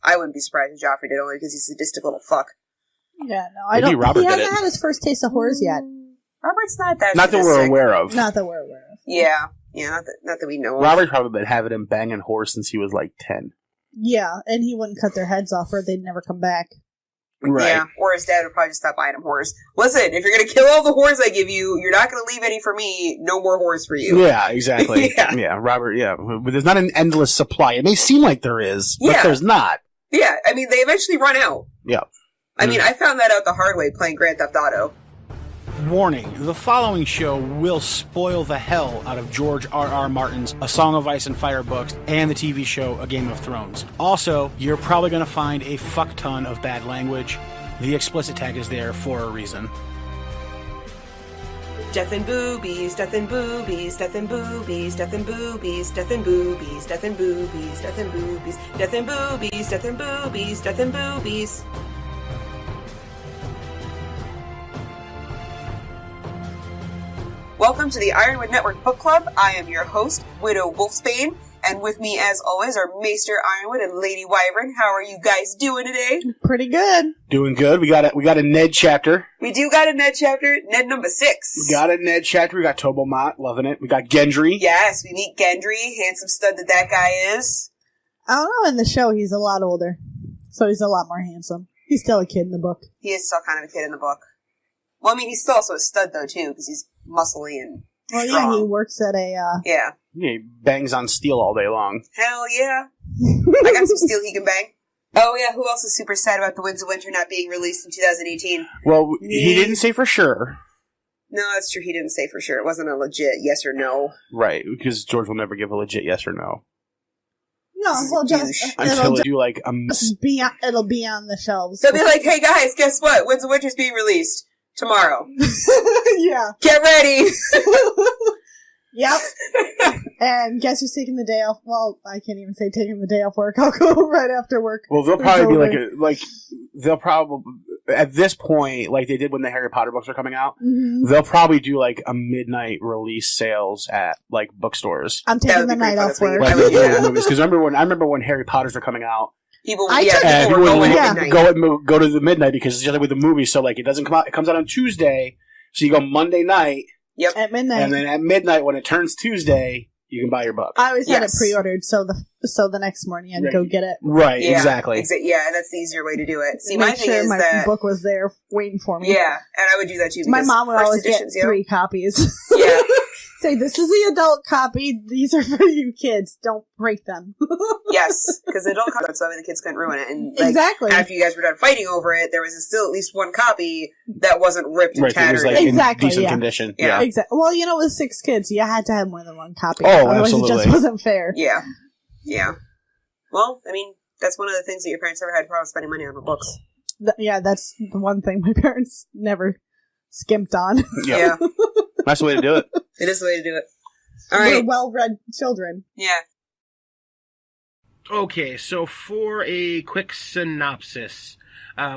I wouldn't be surprised if Joffrey did, only because he's a sadistic little fuck. Yeah, no, I don't. Robert He hasn't did it. had his first taste of horrors yet. Robert's not that Not that we're sadistic. aware of. Not that we're aware of. Yeah, not that we know of. Robert's probably been having him banging whores since he was like 10. Yeah, and he wouldn't cut their heads off or they'd never come back. Right. Yeah, or his dad would probably just stop buying him whores. Listen, if you're going to kill all the whores I give you, you're not going to leave any for me. No more whores for you. Yeah, exactly. Yeah. Robert, But there's not an endless supply. It may seem like there is, but there's not. Yeah, I mean, they eventually run out. Yeah. I mean, I found that out the hard way playing Grand Theft Auto. Warning, the following show will spoil the hell out of George R.R. Martin's A Song of Ice and Fire books and the TV show A Game of Thrones. Also, you're probably going to find a fuck ton of bad language. The explicit tag is there for a reason. Death and boobies, death and boobies, death and boobies, death and boobies, death and boobies, death and boobies, death and boobies, death and boobies, death and boobies, death and boobies. Welcome to the Ironwood Network Book Club. I am your host, Widow Wolfsbane, and with me, as always, are Maester Ironwood and Lady Wyvern. How are you guys doing today? Pretty good. Doing good. We got a Ned chapter. We do got a Ned chapter, Ned number 6. We got a Ned chapter. We got Tobho Mott, loving it. We got Gendry. Yes, we meet Gendry, handsome stud that guy is. I don't know, in the show he's a lot older, so he's a lot more handsome. He's still a kid in the book. He is still kind of a kid in the book. Well, I mean, he's still also a stud, though, too, because he's muscly and Well, strong. yeah, he works at a, Yeah. Yeah, he bangs on steel all day long. Hell yeah. I got some steel he can bang. Oh, yeah, who else is super sad about The Winds of Winter not being released in 2018? Well, he didn't say for sure. No, that's true, he didn't say for sure. It wasn't a legit yes or no. Right, because George will never give a legit yes or no. no, well, just, Until they do like a... it'll be on the shelves. They'll be like, hey guys, guess what? Winds of Winter's being released tomorrow. Yeah. Get ready! Yep. And guess who's taking the day off? Well, I can't even say taking the day off work. I'll go right after work. Well, they'll probably be they'll probably, at this point, like they did when the Harry Potter books are coming out, they'll probably do like a midnight release sales at like bookstores. I'm taking the night off work. Like they do with movies. Because I remember when Harry Potters were coming out. People Go to the midnight because it's just like with the movie, so like it doesn't come out. It comes out on Tuesday, so you go Monday night. Yep. At midnight. And then at midnight, when it turns Tuesday, you can buy your book. I always had it pre-ordered, so the next morning I'd go get it. Right, yeah, exactly. Yeah, that's the easier way to do it. See, Make my thing sure is my that book was there waiting for me. Yeah, and I would do that too. My mom would first always editions, get 3 copies. Yeah. Say, this is the adult copy. These are for you kids. Don't break them. Yes, because the adult copy, so the kids couldn't ruin it. And like, exactly. After you guys were done fighting over it, there was still at least one copy that wasn't ripped and tattered. It was like in decent condition. Yeah. Exactly. Well, with 6 kids, you had to have more than one copy. Oh, otherwise absolutely. It just wasn't fair. Yeah. Yeah. Well, I mean, that's one of the things that your parents never had problems spending money on were books. Yeah, that's the one thing my parents never skimped on. Yeah. That's the way to do it. It is the way to do it. All right. We're well-read children. Yeah. Okay, so for a quick synopsis,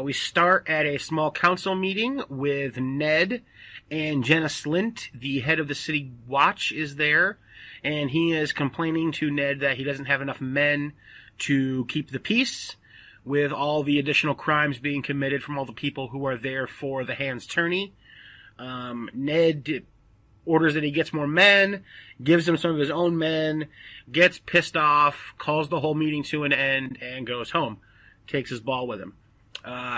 we start at a small council meeting with Ned and Jenna Slint, the head of the city watch, is there, and he is complaining to Ned that he doesn't have enough men to keep the peace, with all the additional crimes being committed from all the people who are there for the Hand's Tourney. Ned orders that he gets more men, gives him some of his own men, gets pissed off, calls the whole meeting to an end, and goes home. Takes his ball with him.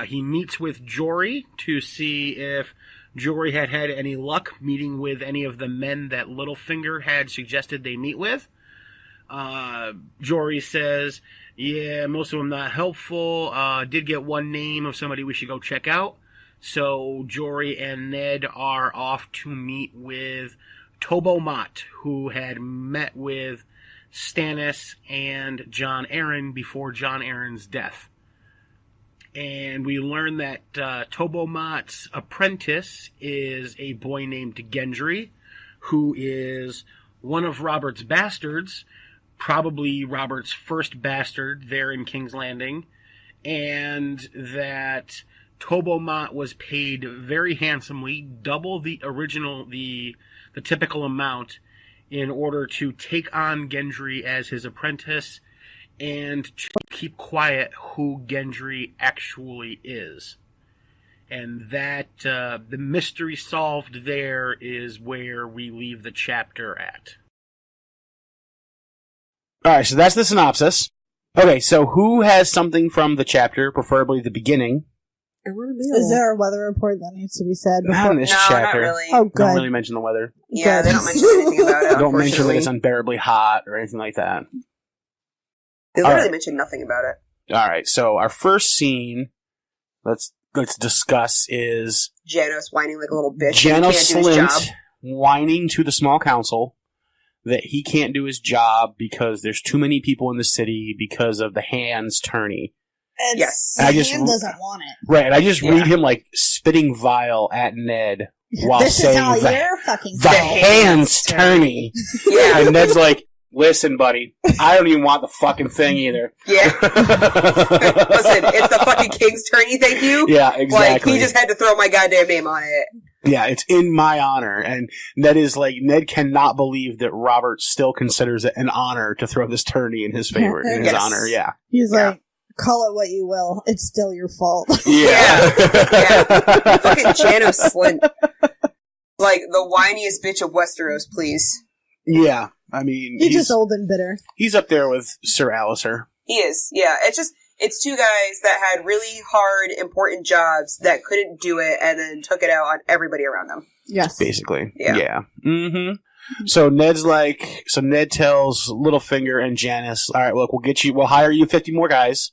He meets with Jory to see if Jory had any luck meeting with any of the men that Littlefinger had suggested they meet with. Jory says, yeah, most of them not helpful. Did get one name of somebody we should go check out. So Jory and Ned are off to meet with Tobho Mott, who had met with Stannis and Jon Arryn before Jon Arryn's death. And we learn that Tobho Mott's apprentice is a boy named Gendry, who is one of Robert's bastards, probably Robert's first bastard there in King's Landing, and that Tobho Mott was paid very handsomely, double the typical amount, in order to take on Gendry as his apprentice and to keep quiet who Gendry actually is. And that the mystery solved there is where we leave the chapter at. Alright, so that's the synopsis. Okay, so who has something from the chapter, preferably the beginning? I want to be Is there a weather report that needs to be said Not before? in this No, chapter. not really. Oh, good. Don't really mention the weather. Yeah, Good. they don't mention anything about it, Don't mention that unfortunately. it's unbearably hot or anything like that. They literally Alright. mention nothing about it. Alright, so our first scene, let's discuss, is Janos whining like a little bitch. Janos He can't do his job. Slint whining to the small council that he can't do his job because there's too many people in the city because of the hand's tourney. Yes. The I just- hand doesn't want it. Right, and I just Yeah. read him like spitting vile at Ned while This is saying how the you're fucking the hand's tourney. Yeah. And Ned's like, listen, buddy, I don't even want the fucking thing either. Yeah. Listen, it's the fucking king's tourney, thank you. Yeah, exactly. Like, he just had to throw my goddamn name on it. Yeah, it's in my honor. And Ned cannot believe that Robert still considers it an honor to throw this tourney in his favor, in his Yes. honor, yeah. He's Yeah. like, call it what you will. It's still your fault. Yeah. Fucking Janos Slint. Like, the whiniest bitch of Westeros, please. Yeah, I mean, He's just old and bitter. he's up there with Sir Alistair. He is, yeah. It's two guys that had really hard, important jobs that couldn't do it and then took it out on everybody around them. Yes. Basically. Yeah. Mm-hmm. So Ned tells Littlefinger and Janice, all right, look, we'll hire you 50 more guys.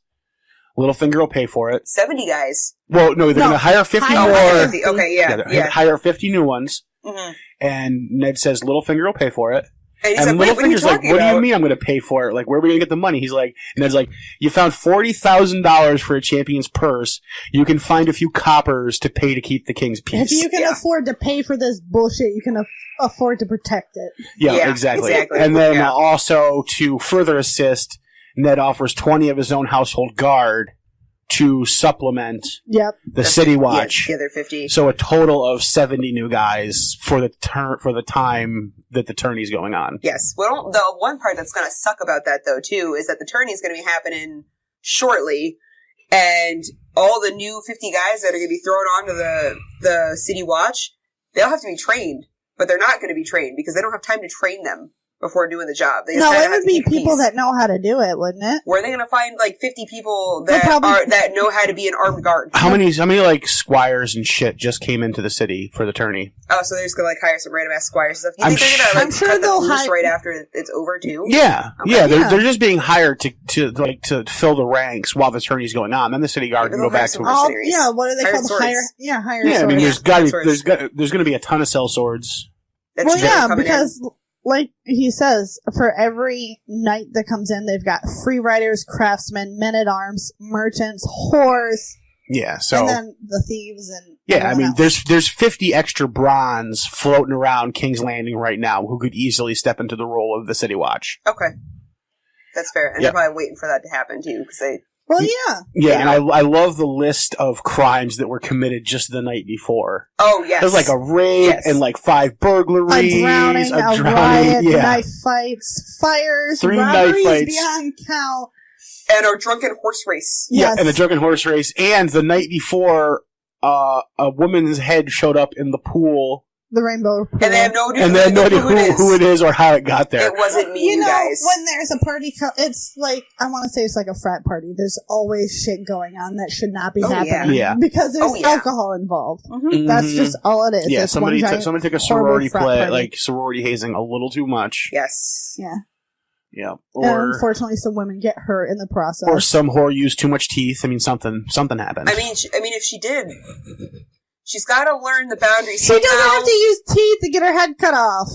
Littlefinger will pay for it. 70 guys. Well, no, they're going to hire 50 hire more. 50. Okay, yeah. they're Yeah. gonna hire 50 new ones. Mm-hmm. And Ned says Littlefinger will pay for it. And he's And like, wait, what are you Littlefinger's like, talking what do you about? mean I'm going to pay for it? Like, where are we going to get the money? He's like, and Ned's like, you found $40,000 for a champion's purse. You can find a few coppers to pay to keep the king's peace. If you can Yeah. afford to pay for this bullshit, you can afford to protect it. Yeah, Yeah, exactly. exactly. And then Yeah. also to further assist, Ned offers 20 of his own household guard to supplement Yep. the City Watch. Yeah, the other 50. So a total of 70 new guys for the time that the tourney's going on. Yes. Well, the one part that's going to suck about that, though, too, is that the tourney is going to be happening shortly, and all the new 50 guys that are going to be thrown onto the City Watch, they'll have to be trained, but they're not going to be trained because they don't have time to train them before doing the job. They just No, kinda it have would to be keep people peace. that know how to do it, wouldn't it? Where are they going to find like 50 people They'll that probably- that know how to be an armed guard? How many like squires and shit just came into the city for the tourney? Oh, so they're just going to like hire some random ass squires and stuff. You I'm think they're going to I'm like sure cut they'll them loose hire- right after it's over too? Yeah, Okay. yeah, Yeah. they're just being hired to fill the ranks while the tourney's going on. Then the city guard Maybe can go they'll hire back some to. more- Oh, Mercenaries. yeah, what are they Hired called? swords. Hire Yeah, I swords. mean, there's got swords. there's going to be a ton of cell swords. That's Well, just yeah, coming in. because like he says, for every knight that comes in, they've got free riders, craftsmen, men-at-arms, merchants, whores, Yeah, so and then the thieves and yeah, I everyone mean, else. there's 50 extra bronze floating around King's Landing right now who could easily step into the role of the City Watch. Okay. That's fair. And Yeah. they're probably waiting for that to happen too, because they. Well, yeah. Yeah, You and I love the list of crimes that were committed just the night before. Oh yes. There's like a raid Yes. and like 5 burglaries, A drowning, a riot, knife fights, fires, 3 knife robberies fights. beyond count. and a drunken horse race. Yeah, Yes. and a drunken horse race. And the night before, a woman's head showed up in the pool, The rainbow. Pool. And they have no idea, and they had no idea who it is or how it got there. It wasn't me, you know, guys. when there's a party, it's like, I want to say it's like a frat party. There's always shit going on that should not be Oh, yeah. happening. Yeah. Because there's Oh, yeah. alcohol involved. Mhm. That's Mhm. just all it is. Yeah, It's somebody one giant took a horrible sorority frat play, party. like sorority hazing a little too much. Yes. Yeah. Yeah, And or unfortunately, some women get hurt in the process. or some whore used too much teeth. I mean, something happened. I mean, if she did, she's got to learn the boundaries. she doesn't somehow. have to use teeth to get her head cut off.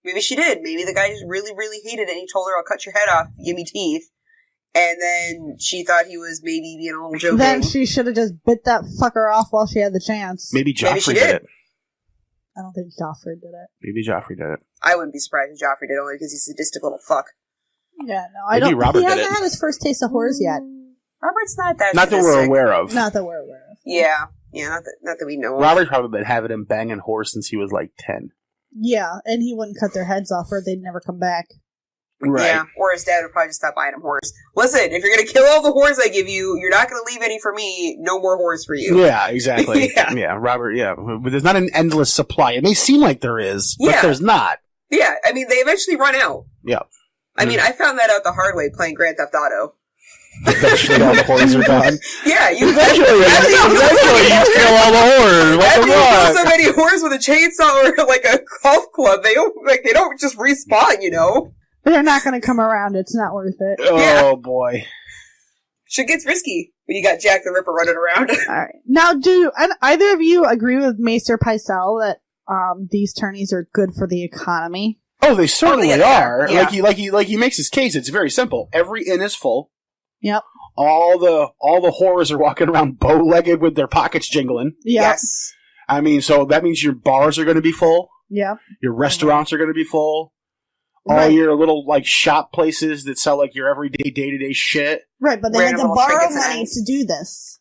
Maybe she did. Maybe the guy just really, really hated it, and he told her, "I'll cut your head off. Give me teeth." And then she thought he was maybe being a little joking. Then she should have just bit that fucker off while she had the chance. Maybe Maybe Joffrey she did did. it. I don't think Joffrey did it. Maybe Joffrey did it. I wouldn't be surprised if Joffrey did, only because he's a sadistic little fuck. Yeah, no, I Maybe don't. Robert He did hasn't it. had his first taste of horrors yet. Robert's not that Not that we're sadistic. aware of. Not that we're aware of. Yeah, not that we know of. Robert's probably been having him banging horse since he was like 10. Yeah, and he wouldn't cut their heads off or they'd never come back. Right. Yeah, or his dad would probably just stop buying him whores. Listen, if you're going to kill all the whores I give you, you're not going to leave any for me. No more whores for you. Yeah, exactly. Yeah, Robert, but there's not an endless supply. It may seem like there is, but there's not. Yeah, I mean, they eventually run out. Yeah. I mean, I found that out the hard way playing Grand Theft Auto. Eventually all the whores are gone. Yeah, eventually you kill all the whores. What after the you kill fuck? so many whores with a chainsaw or like a golf club, they don't just respawn, you know? They're not going to come around. It's not worth it. Oh, boy. Shit gets risky when you got Jack the Ripper running around. All right. Now, do either of you agree with Maester Pycelle that these tourneys are good for the economy? Oh, they certainly are. Yeah. Like he makes his case. It's very simple. Every inn is full. Yep. All the whores are walking around bow-legged with their pockets jingling. Yep. Yes. I mean, so that means your bars are going to be full. Yep. Your restaurants are going to be full. All Right. your little like shop places that sell like your everyday day-to-day shit. Right, but they had to Random borrow trinkets and money ends. to do this.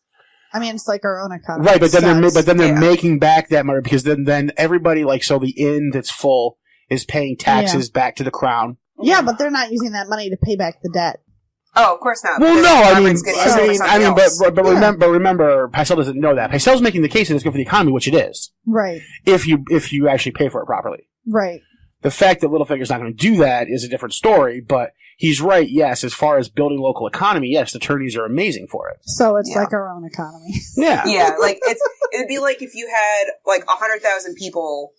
I mean, it's like our own economy. Right, but then sucks. they're Yeah. making back that money because then everybody like so the inn that's full is paying taxes back to the crown. Yeah, but they're not using that money to pay back the debt. Oh, of course not. Well, because no, I mean, Robert's gonna use it for something but else. remember, Pycelle doesn't know that. Pycelle's making the case that it's good for the economy, which it is, Right. if you actually pay for it properly. Right. The fact that Littlefinger's not going to do that is a different story, but he's right. Yes, as far as building local economy, yes, the tourneys are amazing for it. So it's Yeah. like our own economy. Yeah, Yeah, like it'd be like if you had like 100,000 people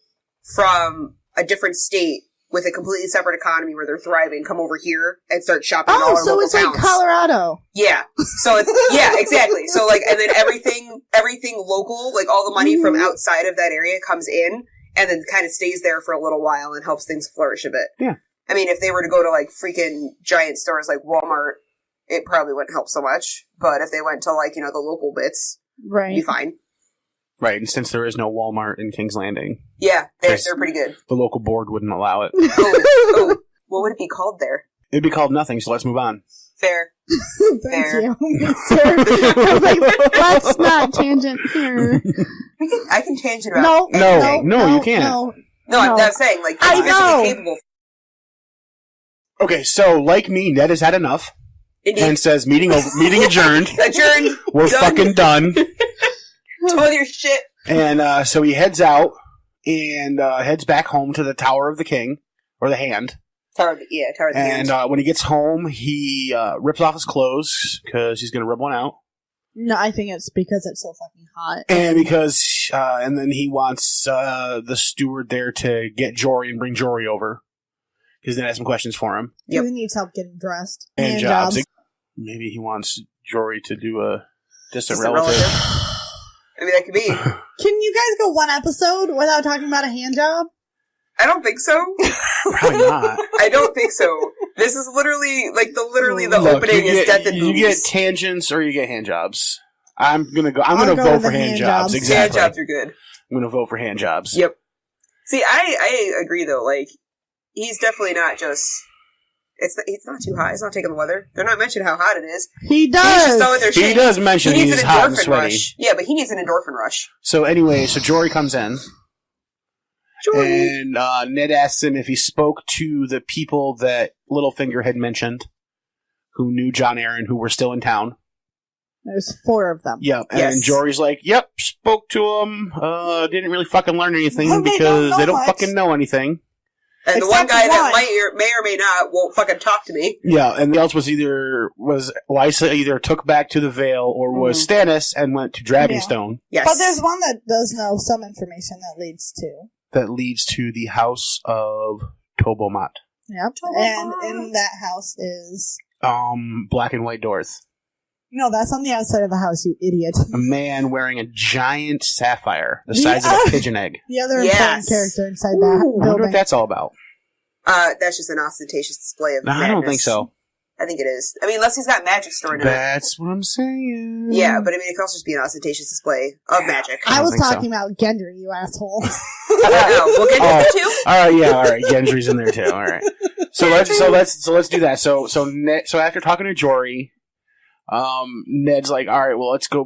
from a different state with a completely separate economy where they're thriving come over here and start shopping in all Oh, our so local it's towns. like Colorado. Yeah. So it's exactly. So like and then everything local, like all the money from outside of that area comes in and then kind of stays there for a little while and helps things flourish a bit. Yeah. I mean, if they were to go to like freaking giant stores like Walmart, it probably wouldn't help so much. But if they went to like, the local bits, it'd be Right. fine. right. And since there is no Walmart in King's Landing, Yeah, they're Yes. pretty good. the local board wouldn't allow it. Oh, what would it be called there? It'd be called nothing. So let's move on. Fair. Thank Fair. you, sir. I was like, let's not tangent here. I can change it about. No, you can't. No, I'm saying like I it's know. physically capable. Okay, so like me, Ned has had enough Indeed. and says meeting adjourned. Adjourned. We're Done. fucking done. Told your shit. And so he heads out and heads back home to the Tower of the King, or the Hand. Tower of the And Hand. when he gets home, he rips off his clothes because he's going to rub one out. No, I think it's because it's so fucking hot. And because, and then he wants the steward there to get Jory and bring Jory over. Because then has some questions for him. Yep. Who needs help getting dressed? And jobs. Maybe he wants Jory to do a distant relative. Maybe that could be. Can you guys go one episode without talking about a hand job? I don't think so. Probably not. I don't think so. This is literally the Look, opening is death and you get boobies. tangents or you get hand jobs. I'm gonna I'll vote go with for the hand hand jobs. jobs. Exactly. Hand jobs are good. I'm gonna vote for hand jobs. Yep. See, I agree though. Like, he's definitely not just. It's not too hot. It's not taking the weather. They're not mentioning how hot it is. He He's just throwing does. their He shit. does mention He needs he's an hot and endorphin sweaty. rush. Yeah, but he needs an endorphin rush. So anyway, Jory comes in Jory. and Ned asks him if he spoke to the people that Littlefinger had mentioned, who knew John Aaron, who were still in town. There's 4 of them. Yep. Yes. And Jory's like, "Yep, spoke to them. Didn't really fucking learn anything Well, they don't because know they don't much. fucking know anything." And the one Except guy that one. may or may not won't fucking talk to me. Yeah, and the else was Lysa either took back to the Vale or was Stannis and went to Dragonstone. Yes. But there's one that does know some information that leads to. That leads to the house of Tobho Mott. Yep. Tobho And Mott. in that house is... Black and white doors. No, that's on the outside of the house, you idiot. A man wearing a giant sapphire the size of a pigeon egg. The other Yes. important character inside that I wonder what building. that's all about. That's just an ostentatious display of No, madness. I don't think so. I think it is. I mean, unless he's got magic stored in it. That's what I'm saying. Yeah, but I mean, it can also just be an ostentatious display of magic. I don't was think so. talking about Gendry, you asshole. No, we'll get to that too. All right. Gendry's in there too. All right. So let's do that. So after talking to Jory, Ned's like, all right, well, let's go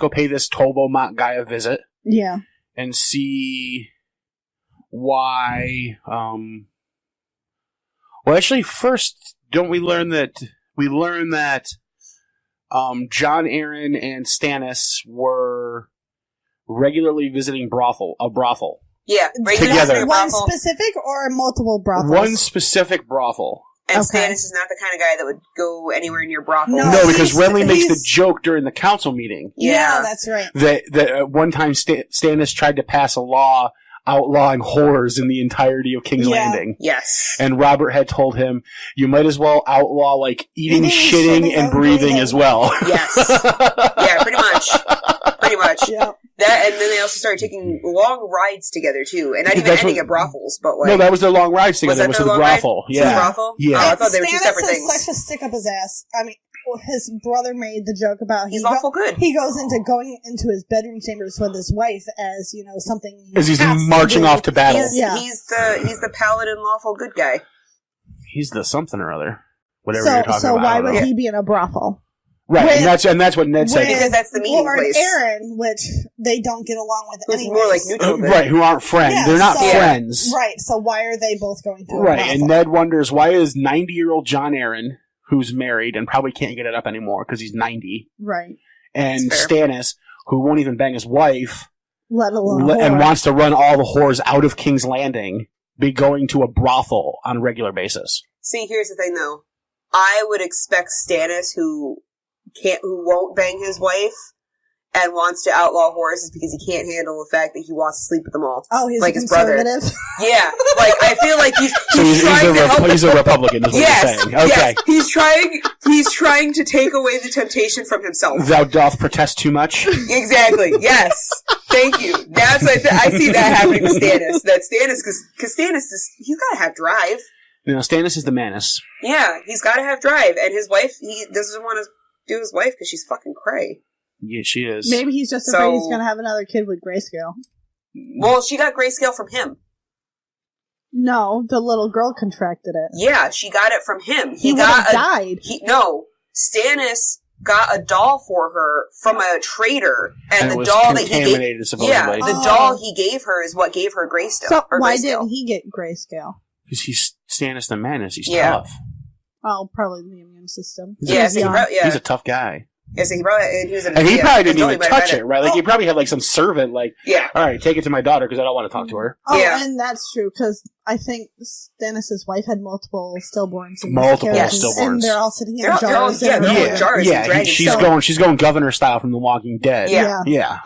pay this Tobho Mott guy a visit Yeah. and see why Well, actually, first, don't we learn that... We learn that Jon Arryn and Stannis were regularly visiting a brothel. Yeah, Together. One specific or multiple brothels? One specific brothel. And Stannis is not the kind of guy that would go anywhere near brothel. No, because Renly makes the joke during the council meeting. Yeah, that's right. That one time Stannis tried to pass a law outlawing whores in the entirety of King's Landing. Yes. And Robert had told him, you might as well outlaw, like, eating, shitting, and breathing as well. Yes. Yeah, pretty much. Pretty much. Yeah. That, and then they also started taking long rides together, too. And not even ending at brothels, but like... No, that was their long rides together. It was to the brothel. Yeah. To the brothel? Yeah. Oh, I thought they were two separate things. Stannis is such a stick up his ass. I mean, his brother made the joke about he's awful good. He goes into going into his bedroom chambers with his wife as, you know, something... As he's marching off to battle. He's the paladin lawful good guy. He's the something or other. Whatever you're talking about. So why would he be in a brothel? Right, and that's what Ned said. Because that's the meeting place. Aaron, which they don't get along with anyway. More like neutral. Right, who aren't friends. Yeah, they're not friends. Right, so why are they both going to a Right, brothel? and Ned wonders, why is 90-year-old Jon Arryn, who's married and probably can't get it up anymore because he's 90, right, and Stannis, who won't even bang his wife, let alone and wants to run all the whores out of King's Landing, be going to a brothel on a regular basis. See, here's the thing, though. I would expect Stannis, who won't bang his wife and wants to outlaw whores, is because he can't handle the fact that he wants to sleep with them all. Oh, he's like a his brother. Yeah, like I feel like he's trying to help. He's a Republican, is what you're saying. Okay. Yes, he's trying to take away the temptation from himself. Thou doth protest too much. Exactly. Yes. Thank you. That's I see that happening with Stannis. That Stannis, because Stannis he's got to have drive. You know, Stannis is the Manus. Yeah, he's got to have drive, and his wife, he doesn't want to do his wife because she's fucking cray. Yeah, she is. Maybe he's just afraid he's going to have another kid with Grayscale. Well, she got Grayscale from him. No, the little girl contracted it. Yeah, she got it from him. He died. No, Stannis got a doll for her from a trader, and the doll that he gave, supposedly. the doll he gave her is what gave her Grayscale. So why didn't he get Grayscale? Because he's Stannis the Manus. He's tough. Oh, probably the immune system. He's a tough guy. Yeah, so he probably didn't even touch it, right? Like he probably had like some servant, like, all right, take it to my daughter because I don't want to talk to her. Oh, and that's true because I think Stannis' wife had multiple stillborns. And they're all sitting in jars. Jars. Yeah, she's going governor style from The Walking Dead. Yeah.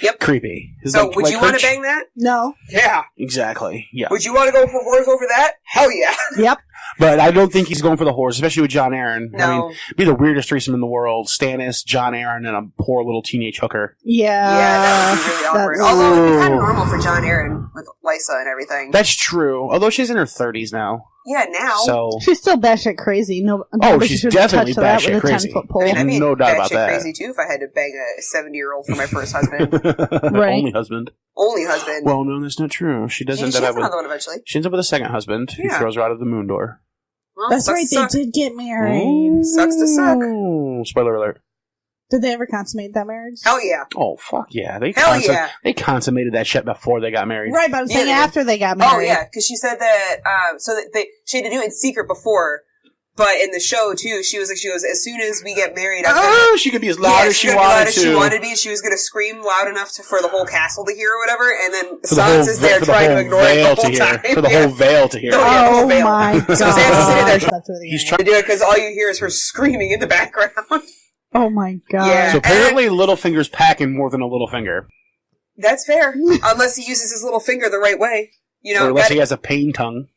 Yep. Creepy. So, would you want to bang that? No. Yeah. Exactly. Yeah. Would you want to go for whores over that? Hell yeah. Yep. But I don't think he's going for the whores, especially with Jon Arryn. No. I mean, it'd be the weirdest threesome in the world. Stannis, Jon Arryn, and a poor little teenage hooker. Yeah. Yeah, that would be really awkward. Although it'd be kind of normal for Jon Arryn with Lysa and everything. That's true. Although she's in her 30s now. Yeah, now. So she's still batshit crazy. She's definitely batshit crazy. I'd be no doubt about that. Crazy too if I had to bang a 70-year-old for my first husband. Right. Only husband. Well, no, that's not true. She does end up with another one eventually. She ends up with a second husband who throws her out of the moon door. Well, that's right. They did get married. Sucks to suck. Spoiler alert. Did they ever consummate that marriage? Hell yeah. Oh, fuck yeah. They consummated that shit before they got married. Right, but I'm saying after they got married. Oh, yeah, because she said that, she had to do it in secret before, but in the show, too, she goes, as soon as we get married, she could be as loud as she wanted to. She was going to scream loud enough for the whole castle to hear or whatever, and then Sansa's there trying to ignore it the whole time. For the whole veil to hear. Oh my god. So Sansa's sitting there, he's trying to do it because all you hear is her screaming in the background. Oh my god. Yeah, so apparently Littlefinger's packing more than a Littlefinger. That's fair. Unless he uses his little finger the right way. Or unless he has a pain tongue.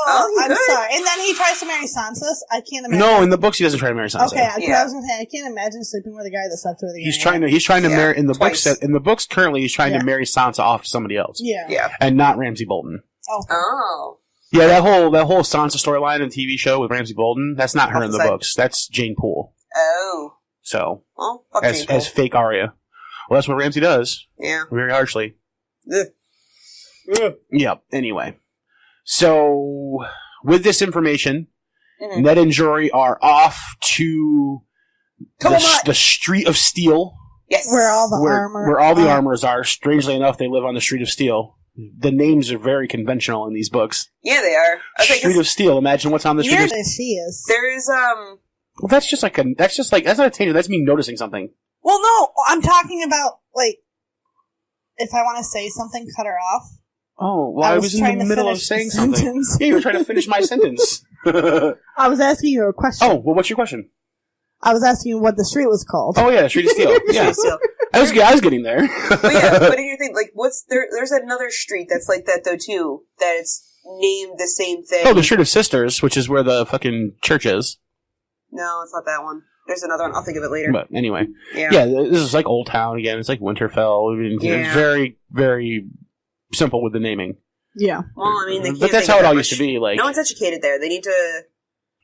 Oh, I'm sorry. And then he tries to marry Sansa. I can't imagine. No, in the books he doesn't try to marry Sansa. Okay, I was gonna say I can't imagine sleeping with a guy that slept with a guy. He's trying to marry in the books. In the books currently, he's trying to marry Sansa off to somebody else. Yeah. And not Ramsay Bolton. Oh. Yeah, that whole Sansa storyline in the TV show with Ramsay Bolton. That's not her in the books. That's Jane Poole. Oh. So, well, as fake Arya. Well, that's what Ramsay does. Yeah. Very harshly. Yep. Anyway. So, with this information, Ned and Jory are off to the Street of Steel. Yes. Where all the armor. Where all the armors are. Strangely enough, they live on the Street of Steel. The names are very conventional in these books. Yeah, they are. Street of Steel. Imagine what's on the Street of Steel. She is. There is, Well, that's not a tangent. That's me noticing something. Well, no, I'm talking about, like, if I want to say something, cut her off. Oh, well, I was in the middle of saying something. Yeah, you were trying to finish my sentence. I was asking you a question. Oh, well, what's your question? I was asking you what the street was called. Oh, yeah, Street of Steel. Yeah. I was getting there. But yeah, what do you think? Like, there's another street that's like that, though, too, that it's named the same thing. Oh, the Street of Sisters, which is where the fucking church is. No, it's not that one. There's another one. I'll think of it later. But anyway. Yeah, this is like Old Town again. It's like Winterfell. I mean, It's very, very simple with the naming. Yeah. Well, I mean, they can't but that's how it all used to be. Like, no one's educated there. They need to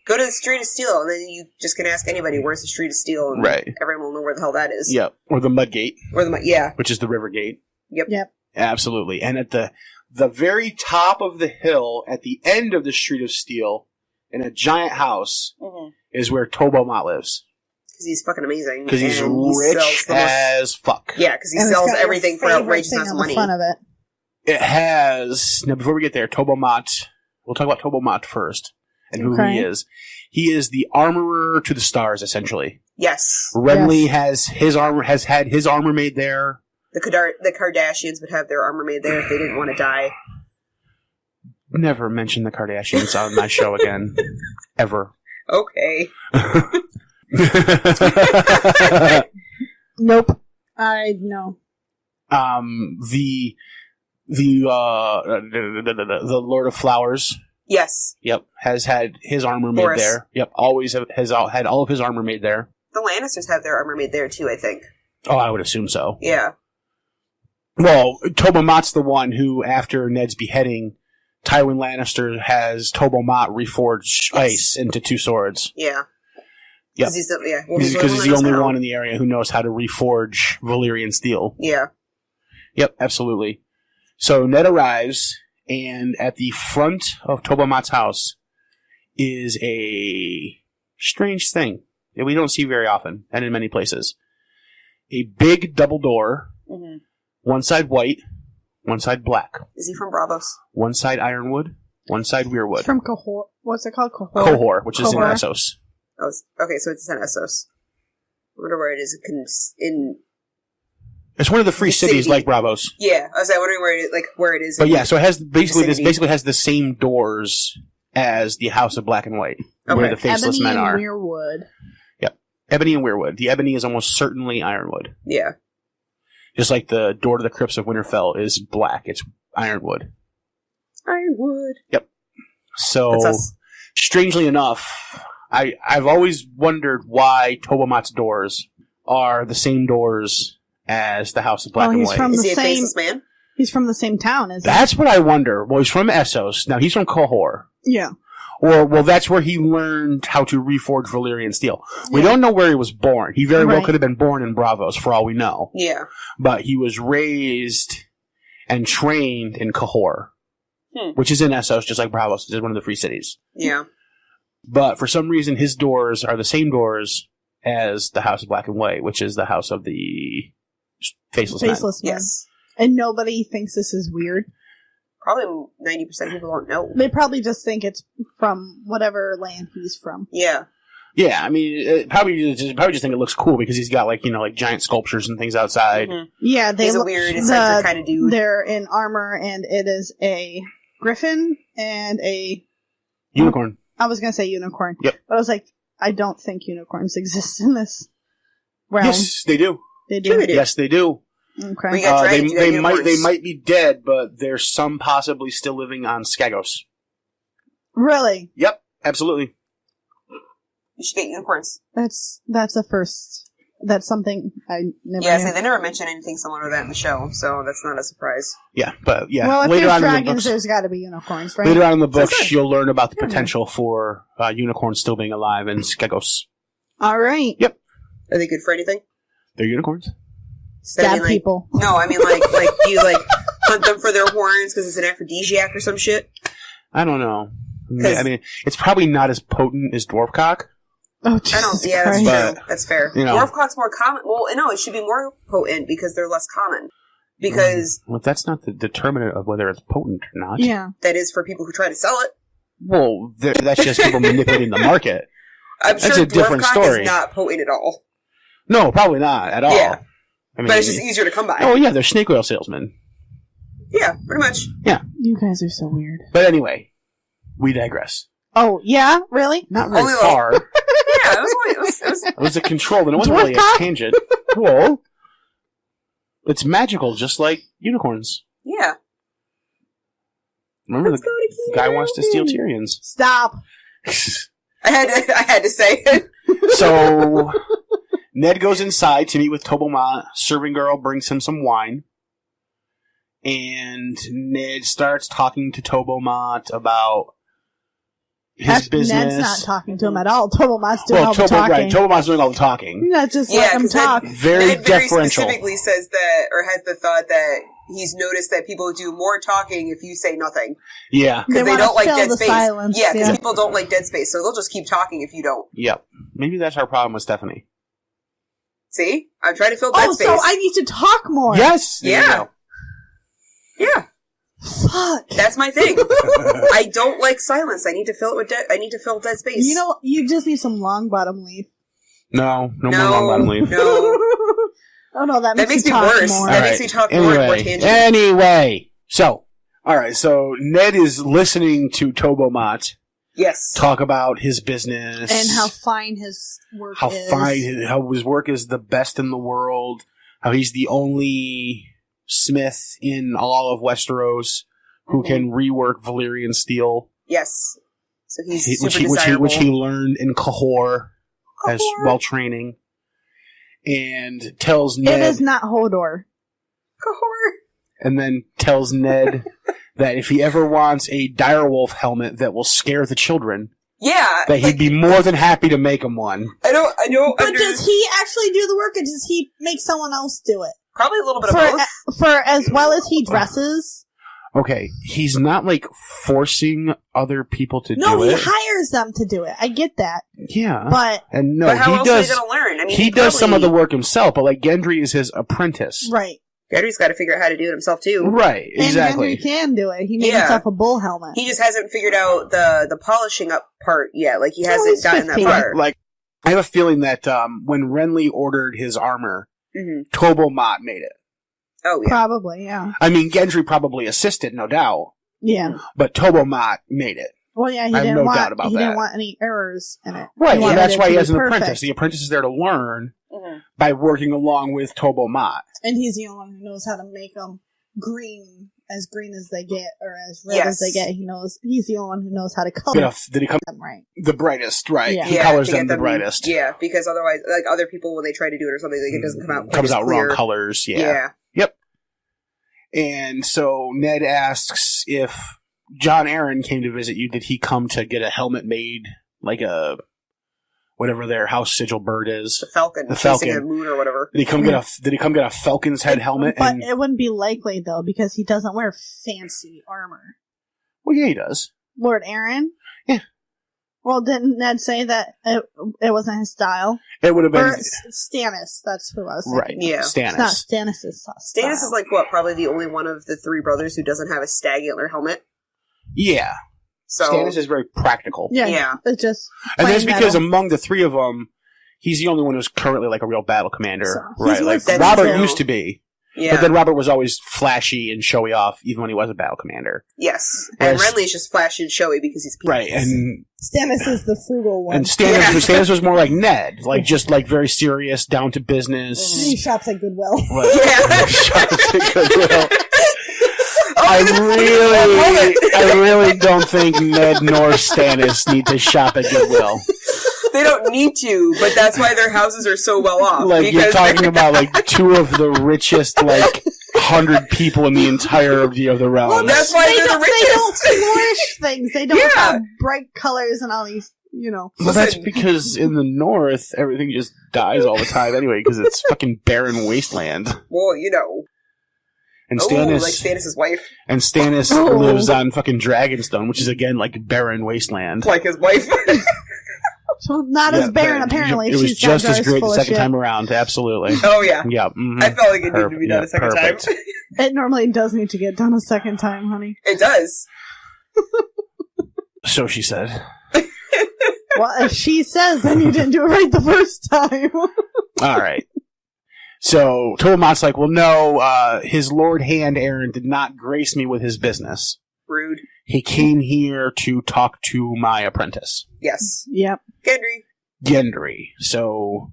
go to the Street of Steel, and then you just can ask anybody, where's the Street of Steel? And right. Everyone will know where the hell that is. Yeah. Or the Mud Gate. Yeah. Which is the River Gate. Yep. Absolutely. And at the very top of the hill, at the end of the Street of Steel, in a giant house, is where Tobho Mott lives. Because he's fucking amazing. Because he's rich as fuck. Yeah, because he sells everything for outrageous amounts of money. Front of it. It has... Now, before we get there, Tobho Mott... We'll talk about Tobho Mott first, and who he is. He is the armorer to the stars, essentially. Yes. Renly has had his armor made there. The Kardashians would have their armor made there if they didn't want to die. Never mention the Kardashians on my show again. Ever. Okay. Nope. I know. The Lord of Flowers. Yes. Yep. Has had his armor made there. Yep. Always has had all of his armor made there. The Lannisters have their armor made there too, I think. Oh, I would assume so. Yeah. Well, Tobho Mott's the one who, after Ned's beheading, Tywin Lannister has Tobho Mott reforge ice into two swords. Yeah. Yep. Because he's the only one in the area who knows how to reforge Valyrian steel. Yeah. Yep, absolutely. So Ned arrives, and at the front of Tobho Mott's house is a strange thing that we don't see very often, and in many places. A big double door, one side white, one side black. Is he from Bravos? One side Ironwood, one side Weirwood. From Cohor. What's it called? Cohor, which is in Essos. Oh, okay, so it's in Essos. I wonder where it is. It's one of the free cities like Bravos. Yeah, I was wondering where it is. But yeah, so it has basically has the same doors as the House of Black and White, where the Faceless Men are. Ebony and Weirwood. Yep, Ebony and Weirwood. The Ebony is almost certainly Ironwood. Yeah. Just like the door to the crypts of Winterfell is black. It's Ironwood. Ironwood. Yep. So, strangely enough, I've always wondered why Tobho Mott's doors are the same doors as the House of Black and White. Is he a faceless man? He's from the same town, isn't he? That's what I wonder. Well, he's from Essos. Now, he's from Cohor. Yeah. Well, that's where he learned how to reforge Valyrian steel. We don't know where he was born. He very well could have been born in Bravos, for all we know. Yeah. But he was raised and trained in Cohor, which is in Essos, just like Bravos. It's one of the free cities. Yeah. But for some reason, his doors are the same doors as the House of Black and White, which is the House of the Faceless Men. Yes. And nobody thinks this is weird. Probably 90% of people don't know. They probably just think it's from whatever land he's from. Yeah. Yeah, I mean, probably just think it looks cool because he's got like giant sculptures and things outside. Mm-hmm. Yeah, he's a weird eccentric kind of dude. They're in armor, and it is a griffin and a unicorn. I was gonna say unicorn. Yep. But I was like, I don't think unicorns exist in this realm. Yes, they do. They do. Sure they do. Yes, they do. Okay. They might be dead, but there's some possibly still living on Skagos. Really? Yep, absolutely. You should get unicorns. That's a first. That's something I never. Yeah, knew. they never mention anything similar to that in the show, so that's not a surprise. Yeah, but yeah. Well, if later there's on dragons, in the books, there's got to be unicorns, right? Later on in the books, you'll learn about the potential for unicorns still being alive in Skagos. All right. Yep. Are they good for anything? They're unicorns. Stab people. No, I mean do you hunt them for their horns because it's an aphrodisiac or some shit? I don't know. I mean, it's probably not as potent as dwarf cock. Oh, Jesus that's Christ. true. That's fair. Dwarf cock's more common. Well, no, it should be more potent because they're less common. Because Well, that's not the determinant of whether it's potent or not. Yeah. that is for people who try to sell it. Well, that's just people manipulating the market. I'm That's sure a different dwarf cock story. is not potent at all. No, probably not at all. Yeah. I mean, But it's just easier to come by. oh yeah, they're snake oil salesmen. Yeah, pretty much. You guys are so weird. But anyway, we digress. Oh, yeah? Really? Not very Only a far. Yeah, it was It was a controlled, and it wasn't Dwarf really a cock? tangent. Well, it's magical, just like unicorns. yeah. Remember, Let's go to the guy wants to steal Tyrion's. Stop. I had to say it. So, Ned goes inside to meet with Tobho Mott. Serving girl brings him some wine. And Ned starts talking to Tobho Mott about his business. Ned's not talking to him at all. Tobho Mott's doing all the Tobho, talking. right, Tobho Mott's doing all the talking. Not just Yeah, let him 'cause talk. Very Ned very deferential. specifically says that, or has the thought that he's noticed that people do more talking if you say nothing. Yeah. Because they wanna don't like fill dead the space. silence, Yeah, because yeah. people don't like dead space, so they'll just keep talking if you don't. Yep. Maybe that's our problem with Stephanie. See? I'm trying to fill dead Oh, space. so I need to talk more. Yes! There you Yeah. go. Yeah, Fuck. that's my thing. I don't like silence. I need to fill it with I need to fill dead space. You know, you just need some long bottom leaf. No more long bottom leaf. No. Oh no, that That makes you me talk worse. more. That makes me talk more tangent. Anyway. So, alright, so Ned is listening to Tobho Mott Yes. talk about his business. And how fine his work how is. how his work is the best in the world, how he's the only smith in all of Westeros who can rework Valyrian steel, Yes. So he's which super he desirable. learned in Cahor as while training, and tells Ned, It is not Hodor. Cahor. and then tells Ned that if he ever wants a direwolf helmet that will scare the children, Yeah. that he'd be more than happy to make him one. I know. But does he actually do the work, or does he make someone else do it? Probably a little bit of both. For as well as he dresses. Okay, he's not like forcing other people to No, do he it. hires them to do it. I get that. Yeah. But, And no, But how he else does. are they going to learn? I mean, He does some of the work himself, but like Gendry is his apprentice. right. Gendry's got to figure out how to do it himself too. Right, exactly. And Henry can do it. He made Yeah. himself a bull helmet. He just hasn't figured out the polishing up part yet. Like he hasn't he's gotten that 15. far. Like, I have a feeling that when Renly ordered his armor, Mhm. Tobho Mott made it. Oh yeah. Probably, yeah. I mean, Gendry probably assisted, no doubt, Yeah. but Tobho Mott made it. Well, yeah, he I have didn't no want doubt about he that. didn't want any errors in it. Right, He and wanted that's it why to he be has an perfect. apprentice. The apprentice is there to learn Mhm. by working along with Tobho Mott. And he's the only one who knows how to make them green as they get, or as red Yes. as they get. He's the only one who knows how to color Did he come them right. the brightest? Right, Yeah. he colors to them get the brightest. Yeah, because otherwise, like other people, when they try to do it or something, like, it doesn't come out. quite Comes as out clear. wrong colors. Yeah. And so Ned asks if John Aaron came to visit you, did he come to get a helmet made, like a whatever their house sigil bird is? The Falcon, The chasing Falcon. a moon or whatever. Did he come get a falcon's head helmet? But And it wouldn't be likely, though, because he doesn't wear fancy armor. well, yeah, he does. Lord Aaron? Yeah. Well, didn't Ned say that it wasn't his style? It would have been Or Stannis, that's who I was thinking. right. Yeah. It's not Stannis. Stannis' style. Stannis is like what? Probably the only one of the three brothers who doesn't have a stag antler helmet. Yeah, So Stannis is very practical, Yeah. It's just and that's plain because metal. among the three of them, he's the only one who's currently like a real battle commander, So, right? he's Like with Robert Denzel. used to be, yeah, but then Robert was always flashy and showy off, even when he was a battle commander. yes, and Whereas- Renly's just flashy and showy because he's penis. Right, and Stannis is the frugal one. Stannis was more like Ned, like just like very serious, down to business. He shops at Goodwill. Like, Yeah. shots at Goodwill. Oh, I really don't think Ned nor Stannis need to shop at Goodwill. they don't need to, but that's why their houses are so well off. Like you're because talking about like two of the richest, like 100 people in the entire of the realm. Well, that's why they're the They don't richest. flourish things. They don't Yeah. have bright colors and all these, Well, that's Listen. because in the north, everything just dies all the time anyway, because it's fucking barren wasteland. Well, you know, And like Stannis, Stannis' wife, Oh. lives on fucking Dragonstone, which is again like barren wasteland. like his wife. so not as barren, but apparently. It was She's got just as jars great full the of second shit. time around, absolutely. Oh yeah, Yeah. mhm. I felt like it needed to be done a second perfect. time. It normally does need to get done a second time, honey. It does. So she said. Well, if she says, then you didn't do it right the first time. All right. So Tobho Mott's like, well, no, his Lord Hand Aaron did not grace me with his business. Rude. He came here to talk to my apprentice. Yes. Yep. Gendry. So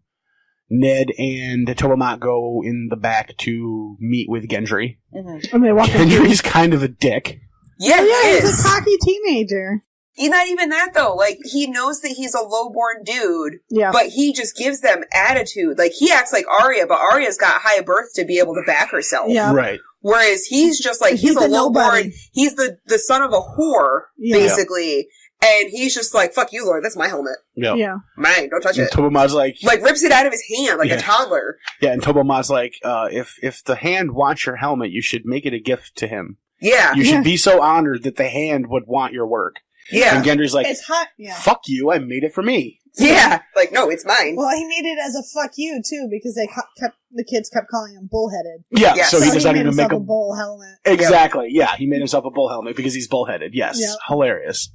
Ned and Tobho Mott go in the back to meet with Gendry. Mm-hmm. And they walk Gendry's kind of a dick. Yeah, Oh, yeah, he he's is. a cocky teenager. He's not even that, though. Like, he knows that he's a lowborn dude, Yeah. but he just gives them attitude. Like, he acts like Arya, but Arya's got high birth to be able to back herself. Yeah. Right. Whereas he's just like, he's a a nobody. lowborn, he's the son of a whore, Yeah. basically. And he's just like, fuck you, Lord, that's my helmet. Yep. Yeah. Mine, don't touch And it. Tobho Mott's like, Rips it out of his hand like Yeah. a toddler. yeah, and Tobho Mott's like, if the hand wants your helmet, you should make it a gift to him. Yeah. You Yeah. should be so honored that the hand would want your work. Yeah. And Gendry's like, It's hot. Yeah. fuck you, I made it for me. Yeah. Like, no, it's mine. Well, he made it as a fuck you, too, because the kids kept calling him bullheaded. Yeah, Yeah, so he so does not made even himself make a bull helmet. Exactly, yeah, he made himself a bull helmet because he's bullheaded. Yes, Yep. hilarious.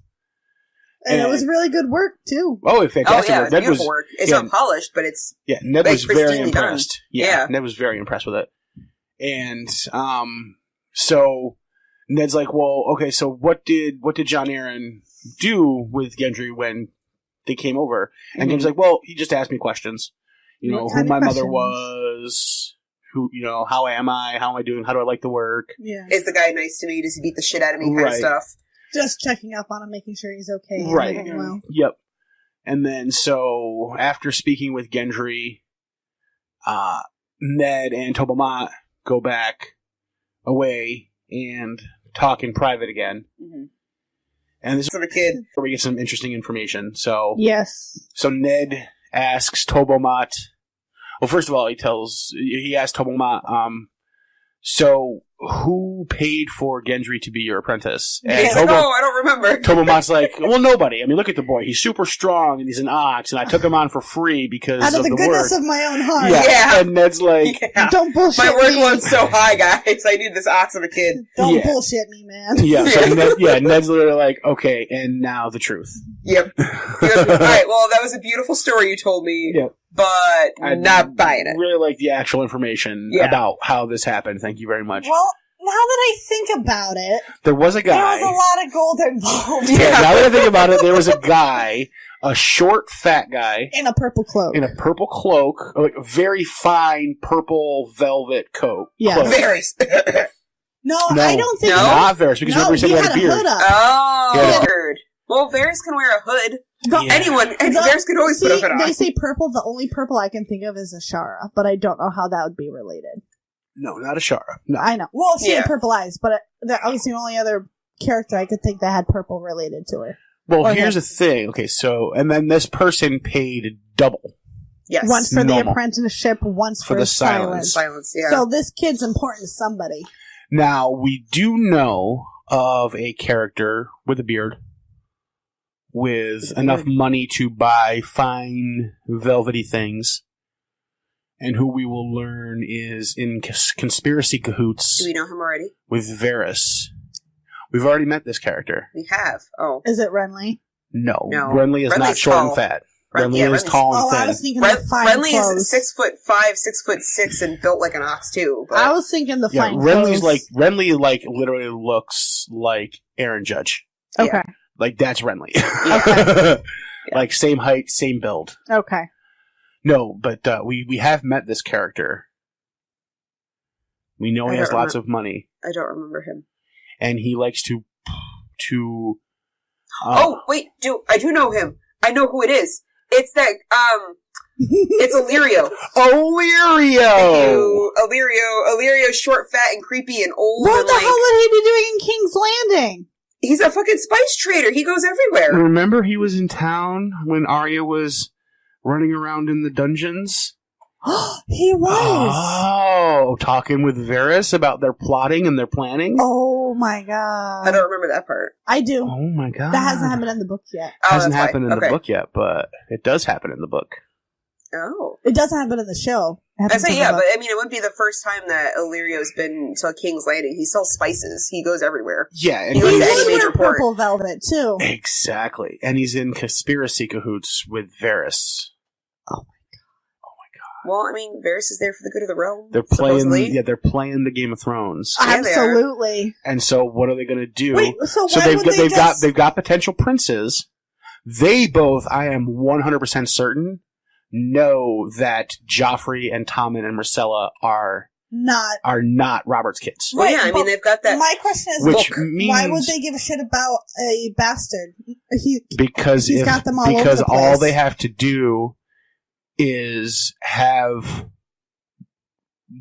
And it was really good work, too. Oh, Oh, fantastic yeah, work. it's Ned beautiful was, work. It's yeah. not polished, but it's... yeah, Ned Like, was very pristinely impressed. done. Yeah, Yeah. Ned was very impressed with it. And, so Ned's like, well, okay, so what did John Aaron do with Gendry when they came over? And Gendry's like, well, he just asked me questions. You know, What who kind of my mother questions? was, how am I doing, how do I like the work? Yeah. Is the guy nice to me? Does he beat the shit out of me? Kind Right. of stuff. Just checking up on him, making sure he's okay. and Right. doing well. Yep. And then, so, after speaking with Gendry, Ned and Tobho Mott go back away and talk in private again. Mm-hmm. And this is From a kid. where we get some interesting information. So, Yes. so Ned asks Tobho Mott, well, first of all, he asks Tobho Mott, so who paid for Gendry to be your apprentice? And He's like, oh, I don't remember. Tobho Mott's like, well, nobody. I mean, look at the boy. He's super strong, and he's an ox, and I took him on for free because Out of the the goodness work. of my own heart. Yeah. And Ned's like, Yeah. Don't bullshit My me. workload's so high, guys. I need this ox of a kid. Don't Yeah. bullshit me, man. yeah, so Ned's literally like, okay, and now the truth. Yep. He goes, all right, well, that was a beautiful story you told me, Yep. but I not buying it. really like the actual information Yeah. about how this happened. Thank you very much. Well, now that I think about it, There was a there guy. was a lot of gold involved. Yeah, now that I think about it, there was a guy, a short, fat guy, In a purple cloak. in a purple cloak, like a very fine purple velvet coat. Yeah. cloak. Very. No, No, I don't think. No? Not Varys, because remember he said he had a beard. hood up. Oh, Yeah. weird. Well, Varys can wear a hood. The- Yeah. Varys can always put a hood on. They say purple. The only purple I can think of is Ashara, but I don't know how that would be related. No, not Ashara. No. I know. Well, she Yeah. had purple eyes, but that was the only other character I could think that had purple related to her. Well, Or here's the him. thing. Okay, so, and then this person paid double. Yes. Once for the Normal. apprenticeship, once For for the silence. Silence, yeah. So this kid's important to somebody. Now, we do know of a character with a beard with enough money to buy fine velvety things, and who we will learn is in conspiracy cahoots Do we know him already? with Varys. We've already met this character. We have. Oh. Is it Renly? No. No. Renly is not Renly's short tall. and fat. Ren- Renly yeah, is Renly's- tall and Oh, I thin. was thinking the fine Renly clothes. is 6'5", 6'6", and built like an ox too. But I was thinking the Yeah, fine Renly's clothes. Renly literally looks like Aaron Judge. Okay. Like that's Renly. Okay. Like same height, same build. Okay. No, but we have met this character. We know I he has don't lots of money, I don't remember him. and he likes to. Oh wait, I do know him? I know who it is. It's that it's Illyrio. Illyrio. Illyrio's short, fat, and creepy, and old. What and the like, hell would he be doing in King's Landing? He's a fucking spice trader. He goes everywhere. Remember, he was in town when Arya was running around in the dungeons. He was. Oh, talking with Varys about their plotting and their planning. Oh my god. I don't remember that part. I do. Oh my god, That hasn't happened in the book yet. Oh, hasn't that's why. happened in Okay. the book yet, but it does happen in the book. Oh, It doesn't happen in the show. I'd say, yeah, but I mean, it wouldn't be the first time that Illyrio's been to King's Landing. He sells spices. He goes everywhere. Yeah, and He goes to He's any major wear port. purple velvet, too. exactly. And he's in conspiracy cahoots with Varys. Well, I mean, Varys is there for the good of the realm. They're supposedly. playing. Yeah, they're playing the Game of Thrones. Yeah, they are. Absolutely. And so, what are they going to do? Wait, so So why would they just... they've got potential princes. They both, I am 100% certain, know that Joffrey and Tommen and Myrcella are not Robert's kids. Well, yeah, Right, I mean, but they've got that. My question is, Which why means would they give a shit about a bastard? because He's if got them all over because the all place. they have to do is have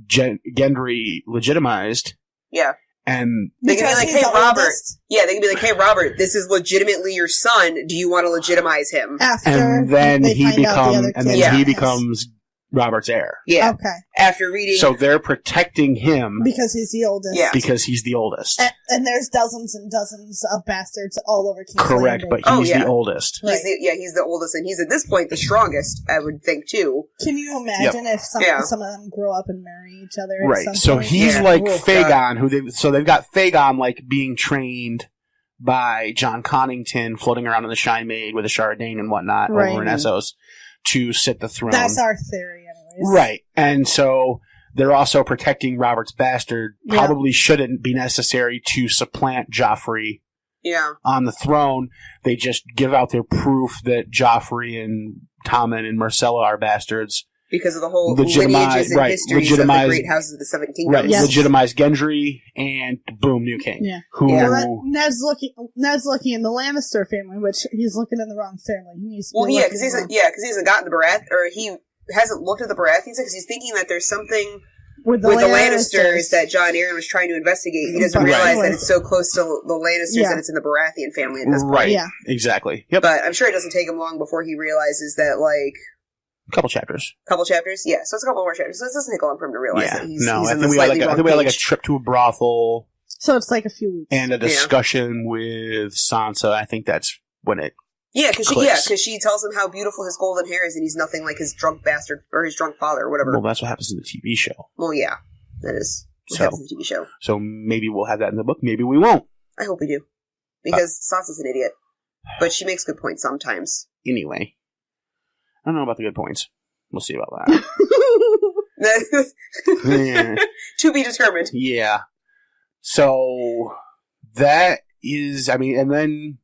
Gendry legitimized, Yeah. and They can be Because like, he's hey, the Robert. oldest? Yeah, they can be like, hey, Robert, this is legitimately your son. Do you want to legitimize him? After and then they he find out the other kid is- becomes Robert's heir. Yeah. Okay. After reading. So they're protecting him Because he's the oldest. Yeah. because he's the oldest. And there's dozens and dozens of bastards all over King's Correct, Landing. but Oh, he's yeah. the oldest. Right. he's the oldest, and he's at this point the strongest, I would think, too. Can you imagine if some of them grow up and marry each other? At Right. some So point? he's Yeah. like Oh, Fagon, they've got Fagon like being trained by John Connington, floating around in the Shy Maid with a Sharadane and whatnot Right. over in Essos to sit the throne. That's our theory, anyways. Right. And so they're also protecting Robert's bastard. Yeah. Probably shouldn't be necessary to supplant Joffrey Yeah. on the throne. They just give out their proof that Joffrey and Tommen and Myrcella are bastards. Because of the whole Legitimize- lineages and right, histories of the legitimize- great houses of the Seven Kingdoms. Right. Yes. Legitimize Gendry and boom, new king. Yeah. Who Yeah. Well, Ned's looking in the Lannister family, which he's looking in the wrong family. He needs to be Well, yeah, looking because in the wrong- he hasn't gotten the Barath, or he hasn't looked at the Baratheons because he's thinking that there's something with with the Lannisters that Jon Arryn was trying to investigate. He doesn't Right. realize that it's so close to the Lannisters Yeah. that it's in the Baratheon family at this point. Right. Yeah. Exactly. Yep. But I'm sure it doesn't take him long before he realizes that, like, A couple chapters. a couple chapters? Yeah, so it's a couple more chapters. So it doesn't take long for him to realize Yeah. that he's No, I in think the we had slightly wrong like a page. trip to a brothel So it's like a few weeks. and a discussion with Sansa. I think that's when it. Yeah, because clicks. she tells him how beautiful his golden hair is, and he's nothing like his drunk bastard or his drunk father or whatever. Well, that's what happens in the TV show. Well, yeah, that is what So- happens in the TV show. So maybe we'll have that in the book. Maybe we won't. I hope we do, because Sansa's an idiot, but she makes good points sometimes. Anyway, I don't know about the good points. We'll see about that. Yeah. To be determined. Yeah. So that is, I mean, and then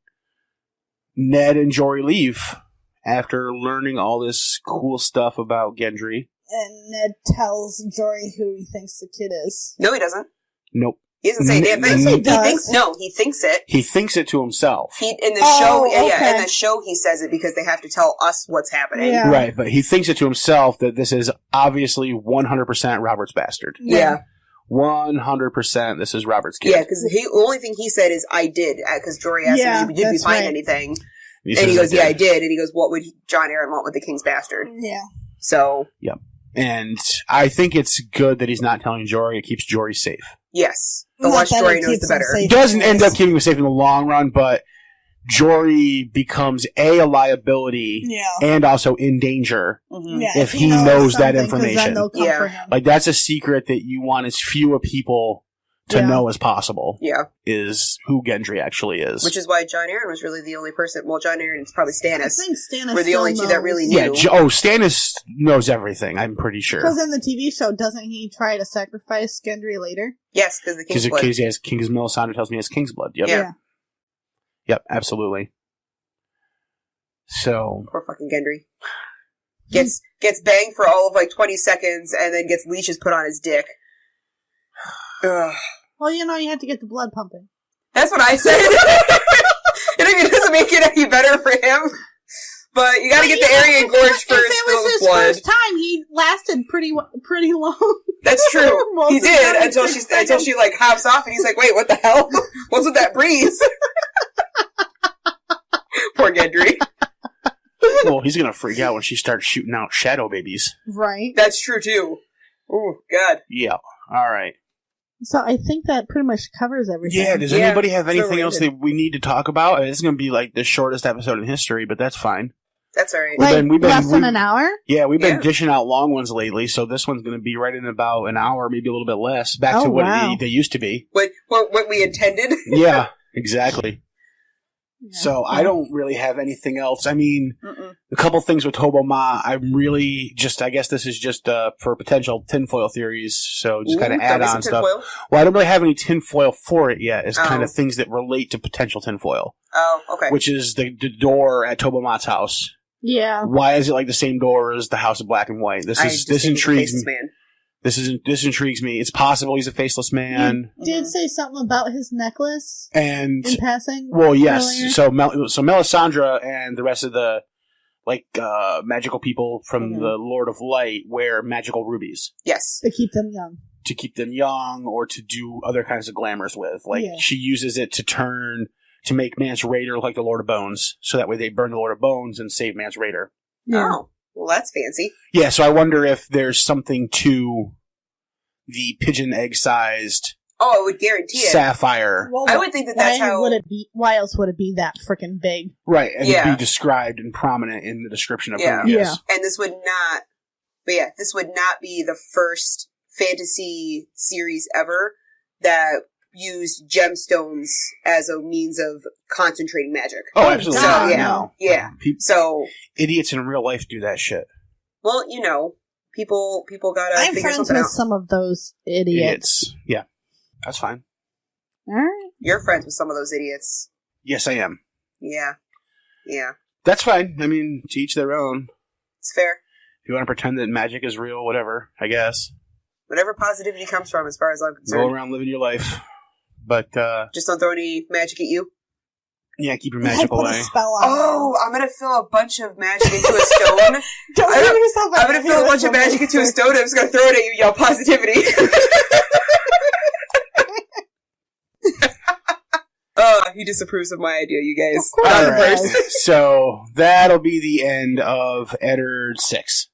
Ned and Jory leave after learning all this cool stuff about Gendry. And Ned tells Jory who he thinks the kid is. No, he doesn't. Nope. He doesn't say a damn thing. Yes, he He does. thinks he thinks it. He thinks it to himself. He in the Oh, show, yeah, okay. in the show he says it because they have to tell us what's happening. Yeah. Right, but he thinks it to himself that this is obviously 100% Robert's bastard. Yeah. 100% this is Robert's kid. Yeah, because the only thing he said is "I did," because Jory asked Yeah, him, "Did we that's find right. anything?" He And he says goes, "Yeah, I did." And he goes, "What would Jon Arryn want with the King's bastard?" Yeah. So And I think it's good that he's not telling Jory. It keeps Jory safe. yes, the Not less that Jory it knows, keeps the him better. safe. It doesn't end up keeping him safe in the long run, but Jory becomes a liability Yeah. and also in danger. Mhm. Yeah, If he knows that something, 'cause information. then they'll come Yeah. for him. Like, that's a secret that you want as few people to Yeah. know as possible, Yeah, is who Gendry actually is. which is why Jon Arryn was really the only person. Well, Jon Arryn is probably I Stannis. think Stannis We're the only two that really knew. yeah, Stannis knows everything, I'm pretty sure. Because in the TV show, doesn't he try to sacrifice Gendry later? Yes, because the King's Because blood. he has King's Melisandre tells me he has King's blood. Yep. Yeah. Yep, absolutely. So, Poor fucking Gendry. Gets banged for all of like 20 seconds and then gets leashes put on his dick. Ugh. Well, you have to get the blood pumping. That's what I said. It doesn't make it any better for him. But you gotta get the area engorged first. If it fill was with his blood. first time, he lasted pretty long. That's true. Most He of the did time, until 6 seconds. she like hops off and he's like, wait, what the hell? What's with that breeze? Poor Gendry. well, he's gonna freak out when she starts shooting out shadow babies. Right. That's true too. Oh, God. Yeah. Alright. So I think that pretty much covers everything. Yeah, does Yeah, anybody have anything so else that we need to talk about? It's gonna be like the shortest episode in history, but that's fine. That's all right. Like, we've been less than an hour? Yeah, we've been dishing out long ones lately, so this one's going to be right in about an hour, maybe a little bit less, back to what they used to be. What we intended? Yeah, exactly. Yeah. So I don't really have anything else. I mean, a couple things with Tobho Mott, I'm really I guess this is just for potential tinfoil theories, so just kind of add on stuff. Tinfoil? Well, I don't really have any tinfoil for it yet. It's kind of things that relate to potential tinfoil. Oh, okay. Which is the door at Tobho Mott's house. Yeah. Why is it like the same door as the House of Black and White? This intrigues me. This intrigues me. It's possible he's a faceless man. You did say something about his necklace and in passing. Well, yes. Earlier. So Melisandre and the rest of the magical people from the Lord of Light wear magical rubies. Yes, to keep them young. To keep them young, or to do other kinds of glamours with. She uses it to make Mance Rayder look like the Lord of Bones, so that way they burn the Lord of Bones and save Mance Rayder. Yeah. Oh, well, that's fancy. Yeah, so I wonder if there's something to the pigeon egg-sized it would guarantee it. Sapphire. Well, I would think that's how... Why else would it be that freaking big? Right, and it'd be described and prominent in the description of who he is. And this would not... But this would not be the first fantasy series ever that used gemstones as a means of concentrating magic. Oh, absolutely. So, yeah. So idiots in real life do that shit. Well, people gotta I'm figure friends something with out. some of those idiots. Yeah, that's fine. All right. You're friends with some of those idiots. Yes, I am. Yeah. That's fine. I mean, to each their own. It's fair. If you want to pretend that magic is real, whatever, I guess. Whatever positivity comes from, as far as I'm concerned. Go around living your life. But, just don't throw any magic at you. Yeah, keep your magic away. I'm gonna fill a bunch of magic into a stone. I'm gonna fill a bunch of magic into a stone and I'm just gonna throw it at you, yell positivity. He disapproves of my idea, you guys. All right. So, that'll be the end of Eddard 6.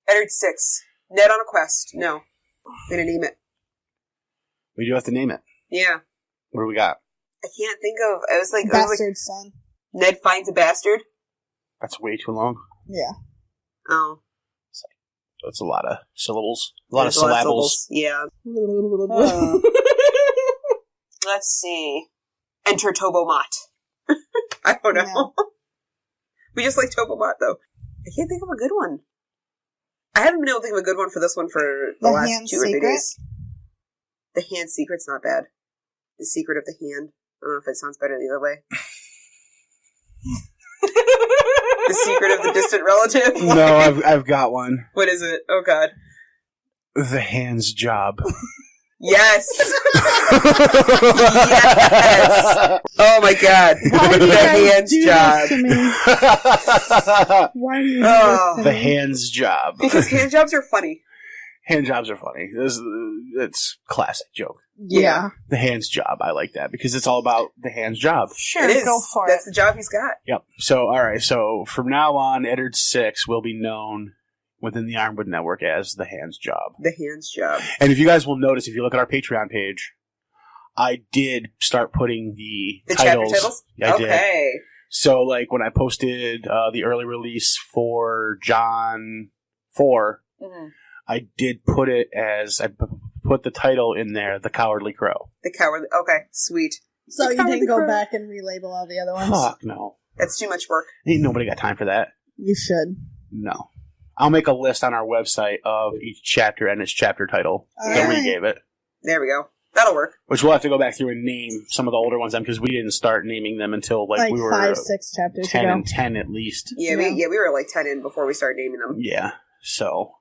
Eddard 6. Ned on a quest. No. I'm gonna name it. We do have to name it. Yeah. What do we got? I can't think of... It was like... Bastard son. Ned finds a bastard? That's way too long. Yeah. Oh. That's a lot of syllables. A lot of syllables. Yeah. Let's see. Enter Tobho Mott. I don't know. Yeah. We just like Tobho Mott, though. I can't think of a good one. I haven't been able to think of a good one for this one for the last 2 or 3 days. The Hand Secret's not bad. The Secret of the Hand. I don't know if it sounds better the other way. The Secret of the Distant Relative? No, I've got one. What is it? Oh, God. The Hand's Job. Yes! Yes! Oh, my God. The Hand's Job. Why do you do this to The me? Hand's Job. Because hand jobs are funny. Hand jobs are funny. It's classic joke. Yeah. The Hand's Job. I like that because it's all about the Hand's job. Sure, it is. go for That's it. the job he's got. Yep. So, all right. So, from now on, Eddard 6 will be known within the Ironwood Network as the Hand's Job. The Hand's Job. And if you guys will notice, if you look at our Patreon page, I did start putting the titles. Chapter titles? Yeah, I okay. did. So, like, when I posted the early release for John 4, I did put it as, I put the title in there, The Cowardly Crow. The Cowardly, okay, sweet. So you didn't go back and relabel all the other ones? Fuck no. That's too much work. Ain't nobody got time for that. You should. No. I'll make a list on our website of each chapter and its chapter title that we gave it. There we go. That'll work. Which we'll have to go back through and name some of the older ones then, because we didn't start naming them until like we were 5, 6 chapters 10 ago. and 10 at least. Yeah, we were like 10 in before we started naming them. Yeah. So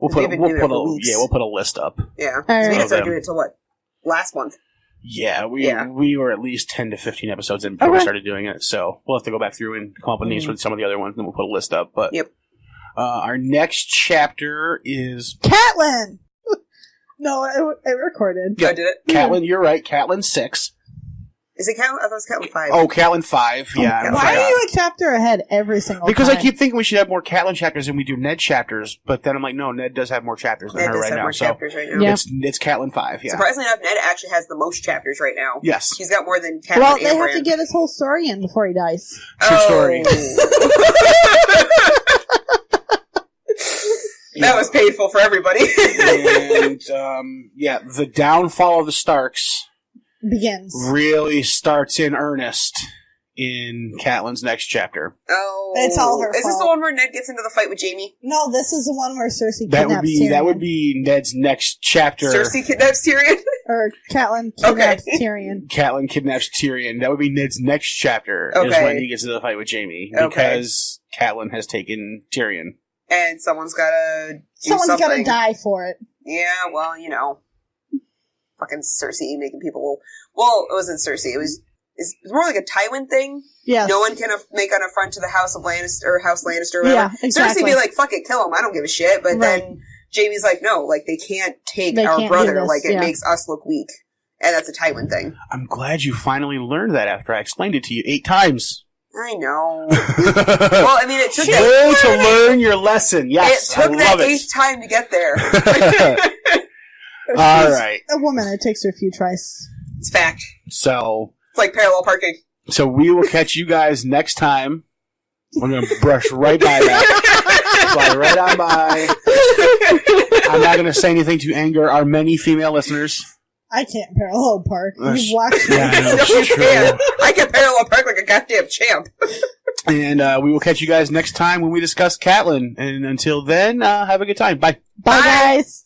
we'll put a list up. Yeah. All So we right. didn't start doing it until what? Last month. Yeah, we were at least 10 to 15 episodes in before we started doing it. So we'll have to go back through and come up with names for some of the other ones, and then we'll put a list up. But yep. Our next chapter is Catelyn! No, it recorded. Yeah, I did it. Catelyn, you're right. Catelyn 6. Is it Catelyn? I thought it was Catelyn 5. Oh, Catelyn 5. Yeah. Catelyn. Why are you a chapter ahead every single Because time? I keep thinking we should have more Catelyn chapters than we do Ned chapters, but then I'm like, no, Ned does have more chapters than Ned her does right have now. more So chapters right now. Yeah. it's Catelyn 5. Yeah. Surprisingly enough, Ned actually has the most chapters right now. Yes. He's got more than Catelyn Well, and they have Bran. to get his whole story in before he dies. True story. That was painful for everybody. And the downfall of the Starks Begins. really starts in earnest in Catelyn's next chapter. Oh, It's all her Is this fault. the one where Ned gets into the fight with Jamie? No, this is the one where Cersei That kidnaps Tyrion. would be Ned's next chapter. Cersei kidnaps Tyrion. Or Catelyn kidnaps Tyrion. Catelyn kidnaps Tyrion. That would be Ned's next chapter. Is Okay. when he gets into the fight with Jamie Okay. because Catelyn has taken Tyrion. And someone's gotta do Someone's something. gotta die for it. Yeah, well, you know. Fucking Cersei making people... Well, it wasn't Cersei. It's more like a Tywin thing. Yes. No one can make an affront to the House of Lannister or House Lannister or whatever. Yeah, exactly. Cersei be like, fuck it, kill him. I don't give a shit. But Right. then Jamie's like, no, like, they can't take They our can't brother. do this, Like, it yeah. makes us look weak. And that's a Tywin thing. I'm glad you finally learned that after I explained it to you 8 times. I know. Well, I mean, it took Way to learn your lesson. Yes, it took I that love 8th time to get there. All right. A woman, it takes her a few tries. It's fact. So It's like parallel parking. we will catch you guys next time. I'm going to brush right by that. Fly right on by. I'm not going to say anything to anger our many female listeners. I can't parallel park. That's- You've watched Yeah, I know, No, you it's true. can't. I can parallel park like a goddamn champ. And we will catch you guys next time when we discuss Catelyn. And until then, have a good time. Bye. Bye, guys.